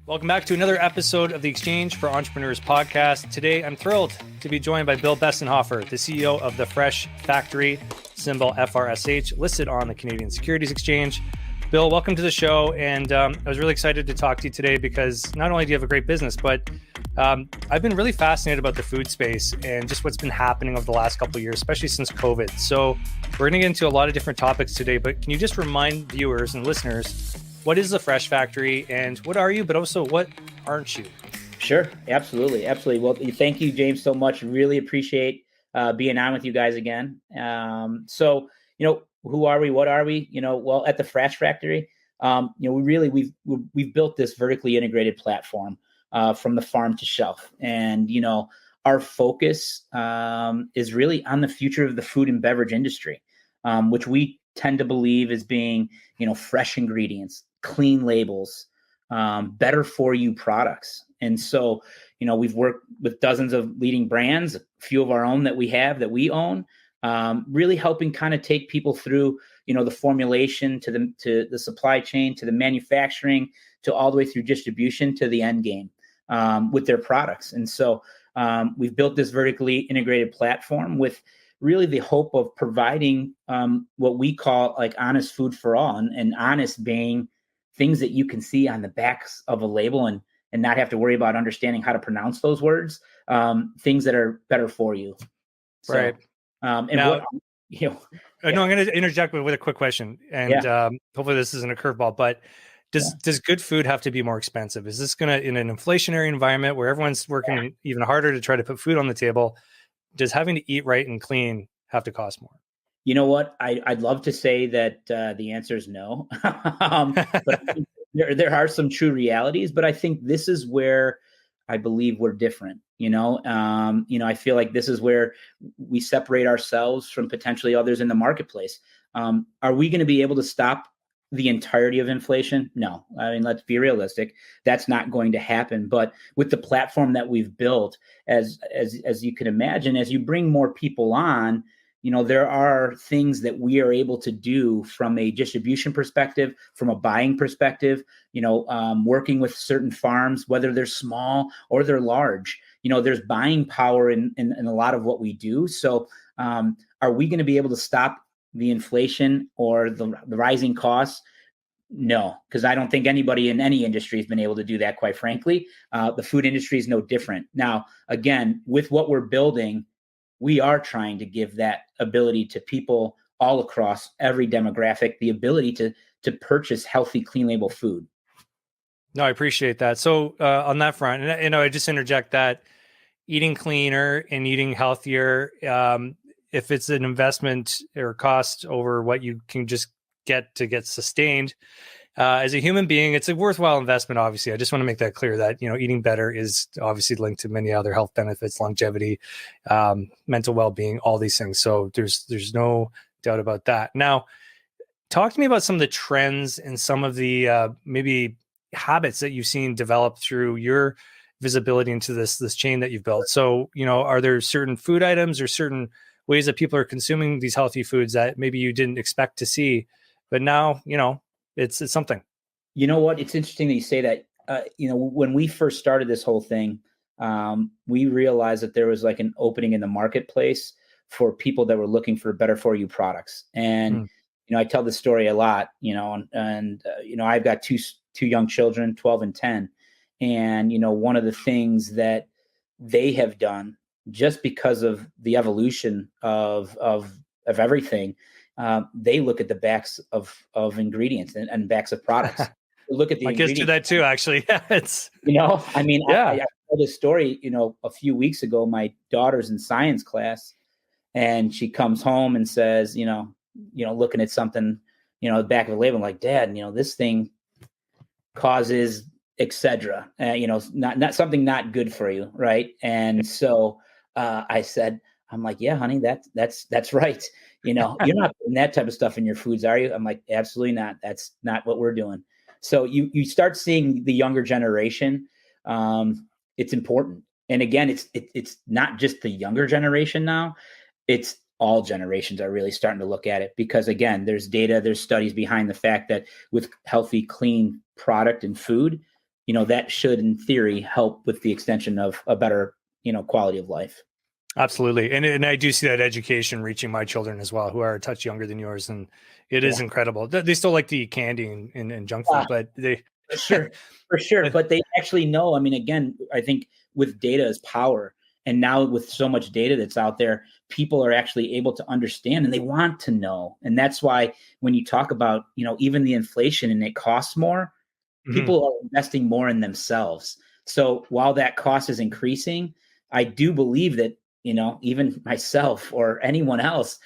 Welcome back to another episode of the Exchange for Entrepreneurs podcast. Today, I'm thrilled to be joined by Bill Besenhofer, the CEO of the Fresh Factory, symbol FRSH, listed on the Canadian Securities Exchange. Bill, welcome to the show. And I was really excited to talk to you today because not only do you have a great business, but I've been really fascinated about the food space and just what's been happening over the last couple of years, especially since COVID. So we're going to get into a lot of different topics today, but can you just remind viewers and listeners, what is the Fresh Factory and what are you, but also what aren't you? Sure. Absolutely. Absolutely. Well, thank you, James, so much. Really appreciate being on with you guys again. Who are we? What are we? Well, at the Fresh Factory, we've built this vertically integrated platform from the farm to shelf. And, our focus is really on the future of the food and beverage industry, which we tend to believe is being, fresh ingredients, clean labels, better for you products. And so, we've worked with dozens of leading brands, a few of our own that we own, really helping kind of take people through, the formulation to the supply chain, to the manufacturing, to all the way through distribution to the end game with their products. And so we've built this vertically integrated platform with really the hope of providing what we call like honest food for all, and honest being things that you can see on the backs of a label and not have to worry about understanding how to pronounce those words, things that are better for you. So, Right. I'm going to interject with a quick question, and hopefully this isn't a curveball, but does good food have to be more expensive? Is this going to, in an inflationary environment where everyone's working even harder to try to put food on the table, does having to eat right and clean have to cost more? You know what? I'd love to say that the answer is no, but I think there are some true realities. But I think this is where I believe we're different. I feel like this is where we separate ourselves from potentially others in the marketplace. Are we going to be able to stop the entirety of inflation? No. I mean, let's be realistic. That's not going to happen. But with the platform that we've built, as you can imagine, as you bring more people on, there are things that we are able to do from a distribution perspective, from a buying perspective, working with certain farms, whether they're small or they're large, there's buying power in a lot of what we do. So are we going to be able to stop the inflation or the rising costs? No, because I don't think anybody in any industry has been able to do that, quite frankly. The food industry is no different. Now, again, with what we're building, we are trying to give that ability to people all across every demographic, the ability to purchase healthy, clean label food. No, I appreciate that. So on that front, and I just interject that eating cleaner and eating healthier, if it's an investment or cost over what you can just get sustained, as a human being, it's a worthwhile investment. Obviously, I just want to make that clear that, eating better is obviously linked to many other health benefits, longevity, mental well-being, all these things. So there's no doubt about that. Now, talk to me about some of the trends and some of the maybe habits that you've seen develop through your visibility into this chain that you've built. So, are there certain food items or certain ways that people are consuming these healthy foods that maybe you didn't expect to see, but now, it's something? You know what? It's interesting that you say that. When we first started this whole thing, we realized that there was like an opening in the marketplace for people that were looking for better for you products. And, I tell this story a lot, and I've got two young children, 12 and 10. And, one of the things that they have done just because of the evolution of everything, they look at the backs of ingredients and backs of products. Look at the ingredients. I guess do that too, actually. Yeah, it's I told this story, a few weeks ago. My daughter's in science class, and she comes home and says, looking at something, the back of the label, I'm like, Dad, this thing causes etc. Not something not good for you, right? And so I said, I'm like, yeah, honey, that's right. You're not putting that type of stuff in your foods, are you? I'm like, absolutely not. That's not what we're doing. So you start seeing the younger generation. It's important. And again, it's not just the younger generation now. It's all generations are really starting to look at it because, again, there's data, there's studies behind the fact that with healthy, clean product and food, that should, in theory, help with the extension of a better, quality of life. Absolutely. And I do see that education reaching my children as well, who are a touch younger than yours. And it is incredible. They still like to eat candy and junk food, but they for sure. But they actually know. I mean, again, I think with data is power. And now with so much data that's out there, people are actually able to understand and they want to know. And that's why when you talk about, even the inflation and it costs more, people are investing more in themselves. So while that cost is increasing, I do believe that, even myself or anyone else,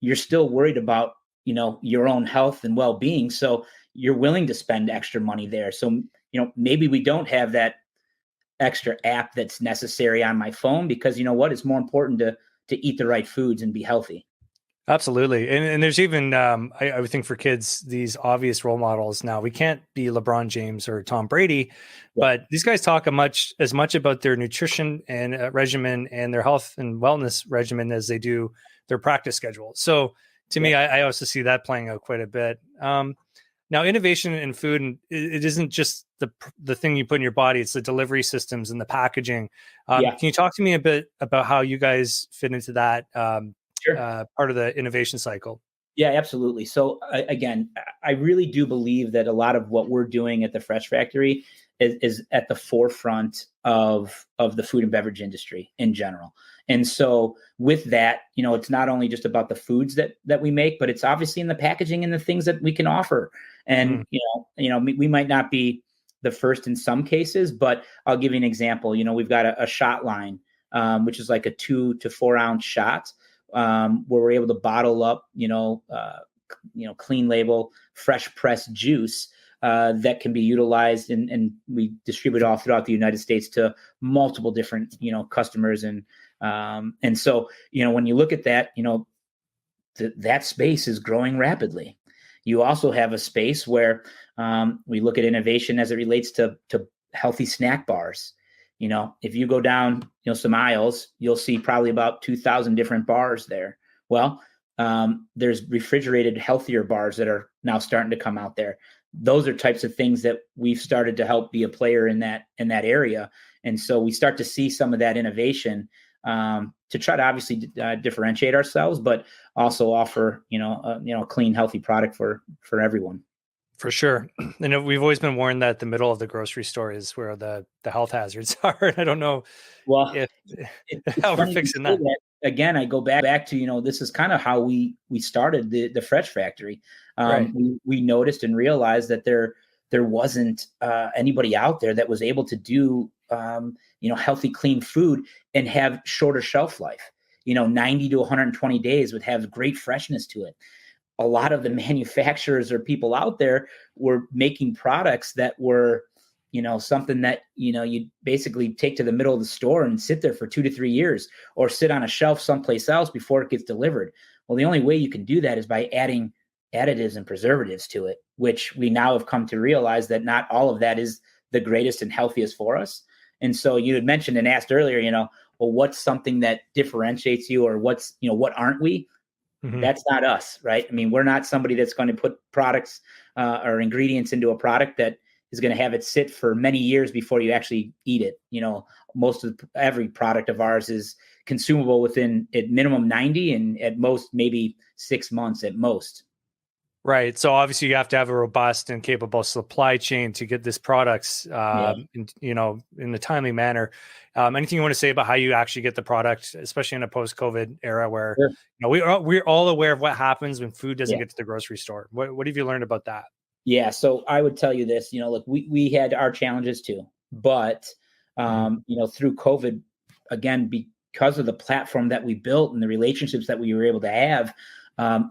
you're still worried about, your own health and well-being. So you're willing to spend extra money there. So, maybe we don't have that extra app that's necessary on my phone because you know what? It's more important to eat the right foods and be healthy. Absolutely. And there's even, I would think for kids, these obvious role models. Now we can't be LeBron James or Tom Brady, but these guys talk as much about their nutrition and regimen and their health and wellness regimen as they do their practice schedule. So to me, I also see that playing out quite a bit. Now, innovation in food, and it isn't just the thing you put in your body; it's the delivery systems and the packaging. Can you talk to me a bit about how you guys fit into that part of the innovation cycle? Yeah, absolutely. So again, I really do believe that a lot of what we're doing at the Fresh Factory is at the forefront of the food and beverage industry in general. And so with that, it's not only just about the foods that we make, but it's obviously in the packaging and the things that we can offer. And we might not be the first in some cases, but I'll give you an example. We've got a shot line, which is like a 2 to 4 ounce shot, where we're able to bottle up, clean label, fresh pressed juice that can be utilized, and we distribute all throughout the United States to multiple different, customers, and so when you look at that, that space is growing rapidly. You also have a space where we look at innovation as it relates to healthy snack bars. If you go down, some aisles, you'll see probably about 2,000 different bars there. Well, there's refrigerated, healthier bars that are now starting to come out there. Those are types of things that we've started to help be a player in that area. And so we start to see some of that innovation to try to obviously differentiate ourselves, but also offer, a clean, healthy product for everyone. For sure. And we've always been warned that the middle of the grocery store is where the health hazards are. I don't know how we're fixing that. Again, I go back to, this is kind of how we started the Fresh Factory. Right. We noticed and realized that there wasn't anybody out there that was able to do, healthy, clean food and have shorter shelf life. 90 to 120 days would have great freshness to it. A lot of the manufacturers or people out there were making products that were, something that, you'd basically take to the middle of the store and sit there for 2 to 3 years or sit on a shelf someplace else before it gets delivered. Well, the only way you can do that is by adding additives and preservatives to it, which we now have come to realize that not all of that is the greatest and healthiest for us. And so you had mentioned and asked earlier, well, what's something that differentiates you, or what aren't we? Mm-hmm. That's not us, right? I mean, we're not somebody that's going to put products or ingredients into a product that is going to have it sit for many years before you actually eat it. Every product of ours is consumable within at minimum 90 and at most maybe 6 months at most. Right. So obviously you have to have a robust and capable supply chain to get this products, in a timely manner. Anything you want to say about how you actually get the product, especially in a post-COVID era where we're all aware of what happens when food doesn't get to the grocery store. What have you learned about that? Yeah. So I would tell you this, look, we had our challenges too, but, through COVID, again, because of the platform that we built and the relationships that we were able to have,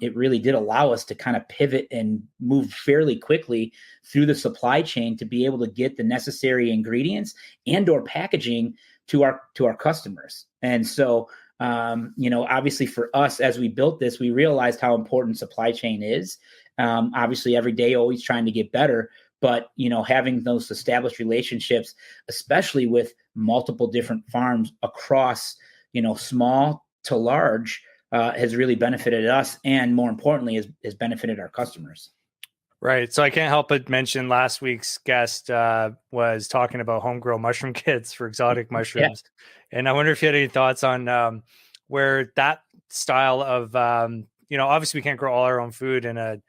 it really did allow us to kind of pivot and move fairly quickly through the supply chain to be able to get the necessary ingredients and or packaging to our customers. And so, obviously for us, as we built this, we realized how important supply chain is. Obviously every day, always trying to get better, but, having those established relationships, especially with multiple different farms across, small to large, has really benefited us, and more importantly, has benefited our customers. Right. So I can't help but mention last week's guest was talking about homegrown mushroom kits for exotic Yeah. mushrooms. And I wonder if you had any thoughts on where that style of, obviously we can't grow all our own food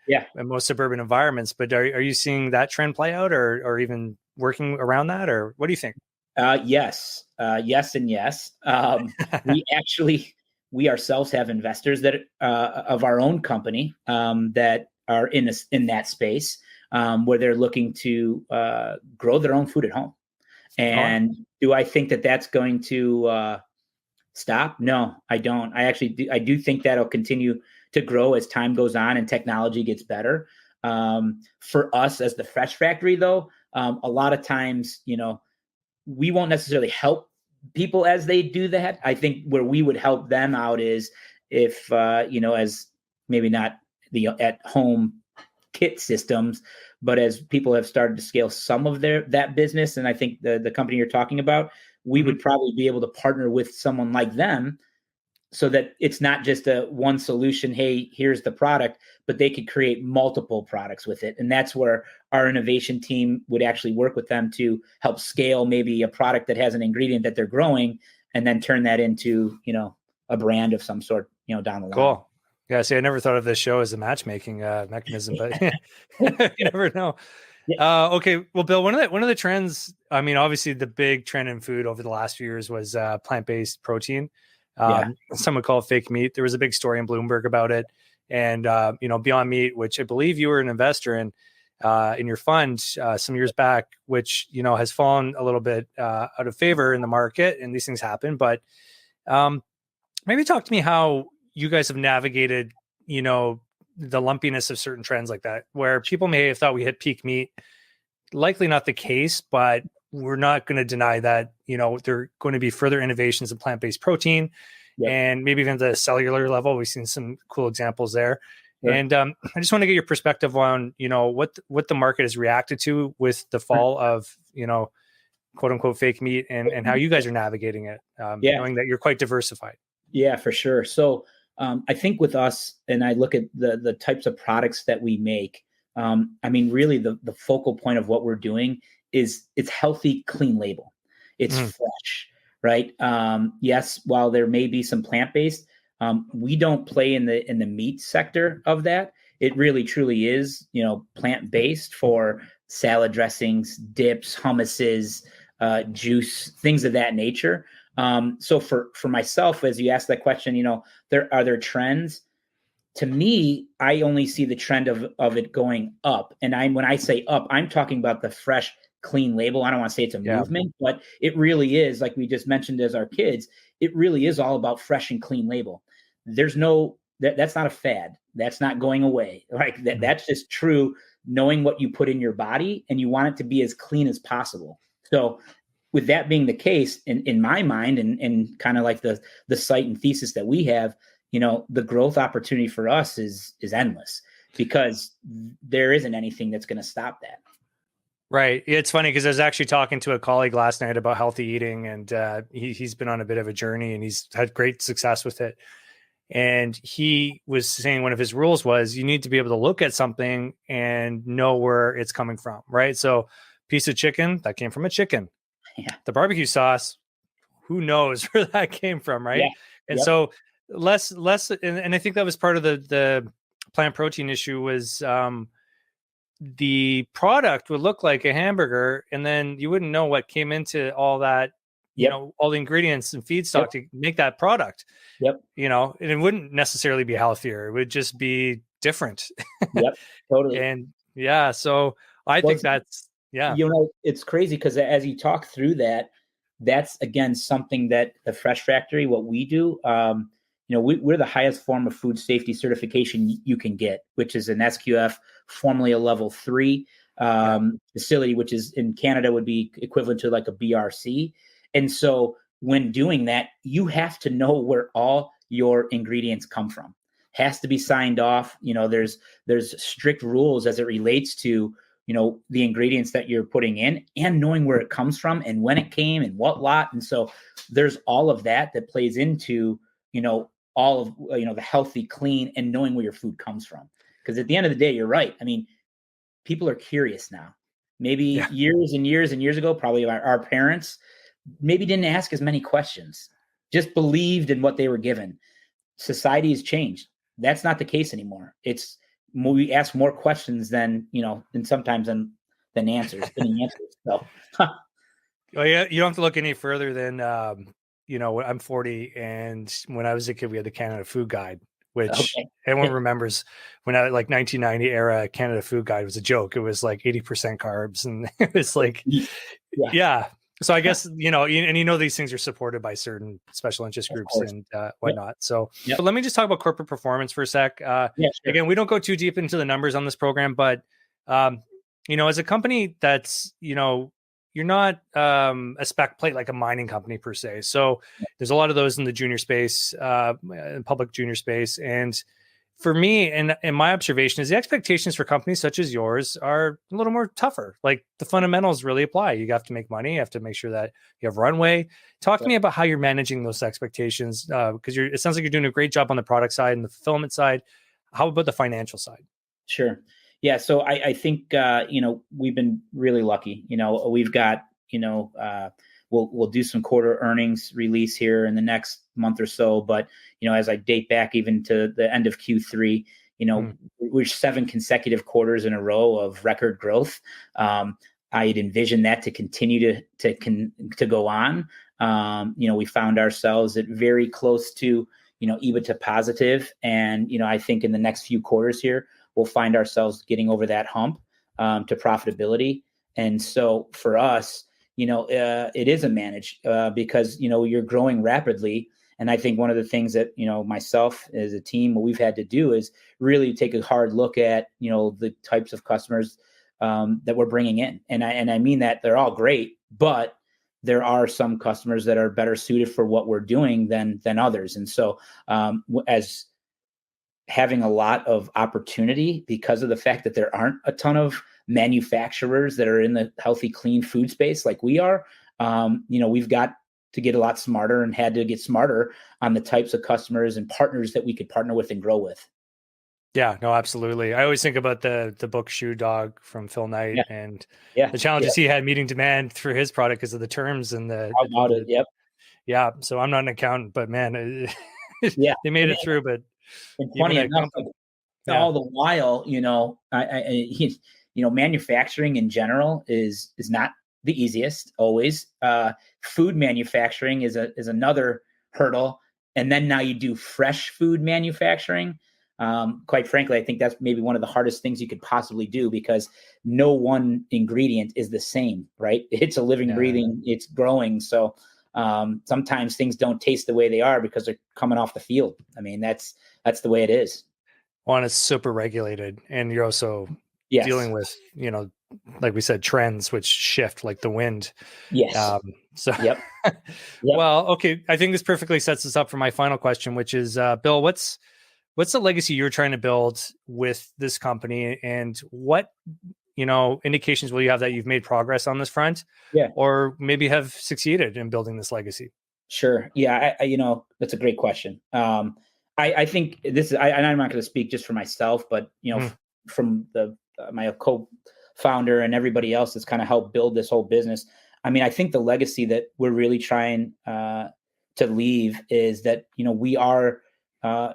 Yeah. in most suburban environments, but are you seeing that trend play out or even working around that? Or what do you think? Yes. Yes and yes. We actually, we ourselves have investors that of our own company that are in that space where they're looking to grow their own food at home. Oh, wow. And do I think that that's going to stop? No, I don't. I do think that'll continue to grow as time goes on and technology gets better. For us as the fresh factory, though, a lot of times, we won't necessarily help people as they do that. I think where we would help them out is if, as maybe not the at home kit systems, but as people have started to scale some of that business, and I think the company you're talking about, we Mhm. would probably be able to partner with someone like them so that it's not just a one solution. Hey, here's the product, but they could create multiple products with it. And that's where our innovation team would actually work with them to help scale maybe a product that has an ingredient that they're growing and then turn that into, a brand of some sort, down the line. Cool. Yeah. See, I never thought of this show as a matchmaking mechanism, but you never know. Yeah. Okay. Well, Bill, one of the trends, I mean, obviously the big trend in food over the last few years was plant-based protein. Yeah. Some would call it fake meat. There was a big story in Bloomberg about it. And, Beyond Meat, which I believe you were an investor in your fund some years back, which, has fallen a little bit out of favor in the market, and these things happen. But um, maybe talk to me how you guys have navigated, the lumpiness of certain trends like that, where people may have thought we hit peak meat. Likely not the case, but we're not going to deny that, there are going to be further innovations in plant-based protein Yep. and maybe even the cellular level. We've seen some cool examples there. Sure. And I just want to get your perspective on, what the market has reacted to with the fall of, quote unquote fake meat and how you guys are navigating it, Yeah. knowing that you're quite diversified. Yeah, for sure. So I think with us, and I look at the types of products that we make. I mean, really, the focal point of what we're doing is it's healthy, clean label. It's Mhm. fresh, right? Yes, while there may be some plant based, we don't play in the meat sector of that. It really truly is, plant based for salad dressings, dips, hummuses, juice, things of that nature. So for myself, as you asked that question, there trends. To me, I only see the trend of it going up. And when I say up, I'm talking about the fresh, clean label. I don't want to say it's a Yeah. movement, but it really is, like we just mentioned as our kids, it really is all about fresh and clean label. There's no that's not a fad. That's not going away. Like Mhm. that's just true, knowing what you put in your body and you want it to be as clean as possible. So with that being the case, in my mind, and kind of like the site and thesis that we have, the growth opportunity for us is endless because there isn't anything that's going to stop that. Right. It's funny because I was actually talking to a colleague last night about healthy eating, and he's been on a bit of a journey and he's had great success with it. And he was saying one of his rules was you need to be able to look at something and know where it's coming from. Right. So, piece of chicken that came from a chicken. Yeah. The barbecue sauce, who knows where that came from, Yeah. right? And Yep. so less, and I think that was part of the plant protein issue was the product would look like a hamburger, and then you wouldn't know what came into all that, Yep. all the ingredients and feedstock Yep. to make that product, Yep. and it wouldn't necessarily be healthier. It would just be different. Yep. Totally. And yeah, so I Well, think that's, yeah. it's crazy because as you talk through that, that's again something that the Fresh Factory, what we do, we're the highest form of food safety certification you can get, which is an SQF, formerly a level 3 Yeah. facility, which is in Canada would be equivalent to like a BRC. And so when doing that, you have to know where all your ingredients come from. Has to be signed off. There's strict rules as it relates to the ingredients that you're putting in and knowing where it comes from and when it came and what lot. And so there's all of that plays into all of the healthy, clean, and knowing where your food comes from. Because at the end of the day, you're right. I mean, people are curious now. Maybe Yeah. years and years and years ago, probably our parents maybe didn't ask as many questions, just believed in what they were given. Society has changed. That's not the case anymore. It's we ask more questions than, than sometimes than answers. So Oh yeah, you don't have to look any further than I'm 40, and when I was a kid, we had the Canada Food Guide, which okay. everyone remembers. When I like 1990 era Canada Food Guide was a joke. It was like 80% carbs, and it was like, Yeah, yeah. So I guess these things are supported by certain special interest of groups course. and Yep. whatnot. So Yep. but let me just talk about corporate performance for a sec. Yeah, sure. Again, we don't go too deep into the numbers on this program, but as a company that's you're not a spec plate like a mining company per se. So there's a lot of those in the junior space, public junior space. And for me, and my observation is the expectations for companies such as yours are a little more tougher. Like the fundamentals really apply. You have to make money. You have to make sure that you have runway. Talk to me about how you're managing those expectations, because it sounds like you're doing a great job on the product side and the fulfillment side. How about the financial side? Sure. Yeah. So I think, we've been really lucky. We've got, we'll do some quarter earnings release here in the next month or so. But, as I date back even to the end of Q3, we're 7 consecutive quarters in a row of record growth. I had envisioned that to continue to go on. We found ourselves at very close to, EBITDA positive. And, I think in the next few quarters here, we'll find ourselves getting over that hump to profitability. And so for us, it is a manage because, you're growing rapidly. And I think one of the things that, myself as a team, what we've had to do is really take a hard look at, the types of customers that we're bringing in. And I mean that they're all great, but there are some customers that are better suited for what we're doing than others. And so as having a lot of opportunity because of the fact that there aren't a ton of manufacturers that are in the healthy, clean food space like we are. We've got to get a lot smarter and had to get smarter on the types of customers and partners that we could partner with and grow with. Yeah, no, absolutely. I always think about the book Shoe Dog from Phil Knight Yeah. and Yeah. the challenges he had meeting demand for his product because of the terms and How about it? Yep. Yeah. So I'm not an accountant, but man, Yeah. they made it through. But And even funny a enough, company, yeah, all the while, manufacturing in general is not the easiest always. Food manufacturing is another hurdle, and then now you do fresh food manufacturing. Quite frankly, I think that's maybe one of the hardest things you could possibly do because no one ingredient is the same, right? It's a living, breathing, it's growing. So sometimes things don't taste the way they are because they're coming off the field. I mean, that's the way it is. one is super regulated, and you're also Yes. dealing with, like we said, trends which shift like the wind. Yes. So, Yep. Well, okay. I think this perfectly sets us up for my final question, which is, Bill, what's the legacy you're trying to build with this company, and what indications will you have that you've made progress on this front, Yeah. or maybe have succeeded in building this legacy? Sure. Yeah. That's a great question. I think this is, and I'm not going to speak just for myself, but, from my co-founder and everybody else that's kind of helped build this whole business. I mean, I think the legacy that we're really trying to leave is that, we are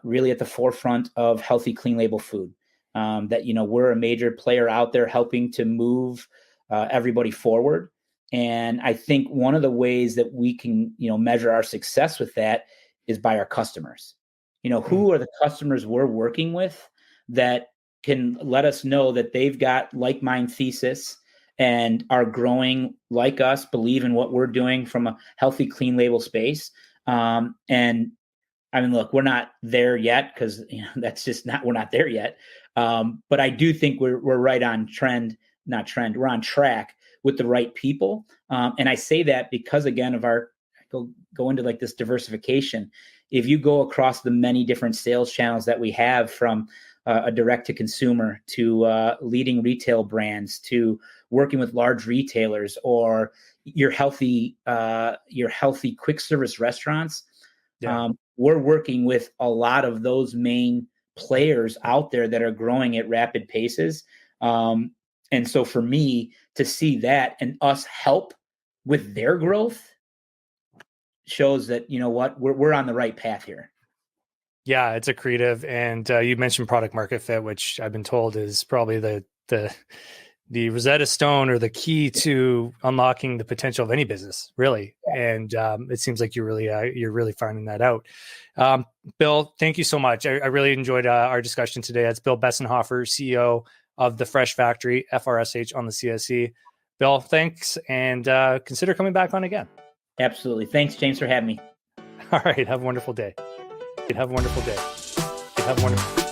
really at the forefront of healthy, clean label food. That, we're a major player out there helping to move everybody forward. And I think one of the ways that we can, measure our success with that is by our customers. Who are the customers we're working with that can let us know that they've got like-mind thesis and are growing like us, believe in what we're doing from a healthy, clean label space. And I mean, look, we're not there yet because that's just not, we're not there yet. But I do think we're right on trend, not trend. We're on track with the right people. And I say that because again of our go into like this diversification. If you go across the many different sales channels that we have, from a direct to consumer to leading retail brands to working with large retailers or your healthy quick service restaurants. Yeah. We're working with a lot of those main players out there that are growing at rapid paces. And so for me to see that and us help with their growth shows that, you know what, we're on the right path here. Yeah, it's accretive. And you mentioned product market fit, which I've been told is probably the Rosetta Stone or the key to unlocking the potential of any business, really. And it seems like you're really finding that out. Bill, thank you so much. I really enjoyed our discussion today. That's Bill Besenhofer, CEO of the Fresh Factory, FRSH on the CSE. Bill, thanks, and consider coming back on again. Absolutely. Thanks, James, for having me. All right. Have a wonderful day. Have a wonderful day. Have a wonderful